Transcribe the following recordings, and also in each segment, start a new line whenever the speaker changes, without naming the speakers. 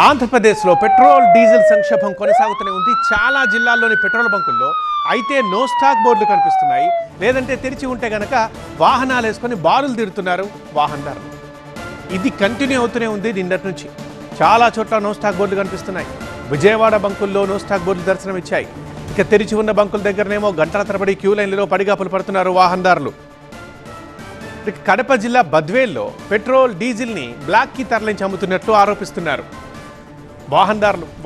ఆంధ్రప్రదేశ్లో petrol diesel సంక్షోభం కొనసాగుతూనే ఉంది. చాలా జిల్లాల్లోని పెట్రోల్ బంకుల్లో అయితే నో స్టాక్ బోర్డులు కనిపిస్తున్నాయి. లేదంటే తెరిచి ఉంటే గనక వాహనాలు వేసుకొని బారులు తీరుతున్నారు వాహనదారులు. ఇది కంటిన్యూ అవుతూనే ఉంది నిన్నటి నుంచి. చాలా చోట్ల నో స్టాక్ బోర్డులు కనిపిస్తున్నాయి. విజయవాడ బంకుల్లో నో స్టాక్ బోర్డులు దర్శనం ఇచ్చాయి. ఇక తెరిచి ఉన్న బంకుల దగ్గరనేమో గంటల తరబడి క్యూ లైన్లలో పడిగాపులు పడుతున్నారు వాహనదారులు. కడప జిల్లా బద్వేల్లో పెట్రోల్ డీజిల్ని బ్లాక్కి తరలించి అమ్ముతున్నట్లు ఆరోపిస్తున్నారు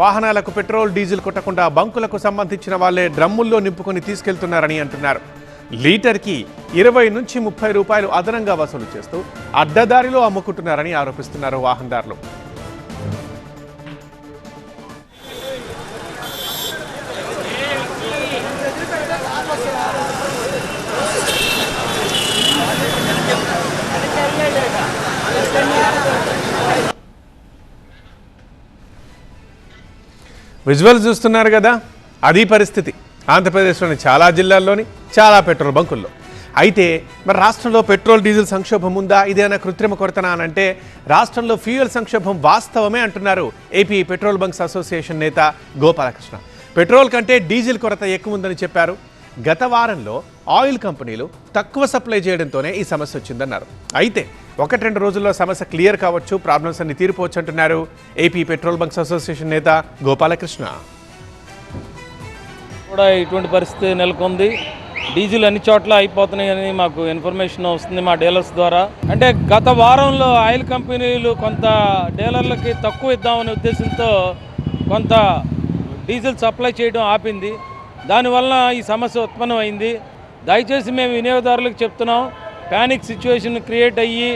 వాహనాలకు పెట్రోల్ డీజిల్ కొట్టకుండా బంకులకు సంబంధించిన వాళ్ళే డ్రమ్ముల్లో నింపుకొని తీసుకెళ్తున్నారని అంటున్నారు. లీటర్కి 20 నుంచి 30 రూపాయలు అదనంగా వసూలు చేస్తూ అడ్డదారిలో అమ్ముకుంటున్నారని ఆరోపిస్తున్నారు వాహనదారులు. విజువల్ చూస్తున్నారు కదా, అది పరిస్థితి ఆంధ్రప్రదేశ్లోని చాలా జిల్లాల్లోని చాలా పెట్రోల్ బంకుల్లో. అయితే మరి రాష్ట్రంలో పెట్రోల్ డీజిల్ సంక్షోభం ఉందా, ఇదేనా కృత్రిమ కొరతనా అని అంటే రాష్ట్రంలో ఫ్యూయల్ సంక్షోభం వాస్తవమే అంటున్నారు ఏపీ పెట్రోల్ బంక్స్ అసోసియేషన్ నేత గోపాలకృష్ణ. పెట్రోల్ కంటే డీజిల్ కొరత ఎక్కువ ఉందని చెప్పారు. గత వారంలో ఆయిల్ కంపెనీలు తక్కువ సప్లై చేయడంతోనే ఈ సమస్య వచ్చిందన్నారు. అయితే 1-2 రోజుల్లో సమస్య క్లియర్ కావచ్చు, ప్రాబ్లమ్స్ అన్ని తీరిపోవచ్చు అంటున్నారు ఏపీ పెట్రోల్ బంక్స్ అసోసియేషన్ నేత గోపాలకృష్ణ.
కూడా ఇటువంటి పరిస్థితి నెలకొంది. డీజిల్ అన్ని చోట్ల అయిపోతున్నాయని మాకు ఇన్ఫర్మేషన్ వస్తుంది మా డీలర్స్ ద్వారా. అంటే గత వారంలో ఆయిల్ కంపెనీలు కొంత డీలర్లకి తక్కువ ఇద్దామనే ఉద్దేశంతో కొంత డీజిల్ సప్లై చేయడం ఆపింది. దానివల్ల ఈ సమస్య ఉత్పన్నమైంది. దయచేసి మేము వినియోగదారులకు చెప్తున్నాం, ప్యానిక్ సిచ్యువేషన్ క్రియేట్ అయ్యి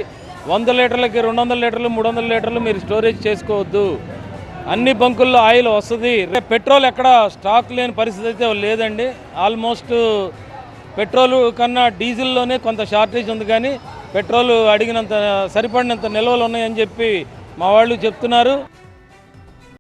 100 లీటర్లకి 200 లీటర్లు 300 లీటర్లు మీరు స్టోరేజ్ చేసుకోవద్దు. అన్ని బంకుల్లో ఆయిల్ వస్తుంది. పెట్రోల్ ఎక్కడ స్టాక్ లేని పరిస్థితి అయితే లేదండి. ఆల్మోస్ట్ పెట్రోల్ కన్నా డీజిల్లోనే కొంత షార్టేజ్ ఉంది, కానీ పెట్రోల్ అడిగినంత సరిపడినంత నిల్వలు ఉన్నాయని చెప్పి మా వాళ్ళు చెప్తున్నారు.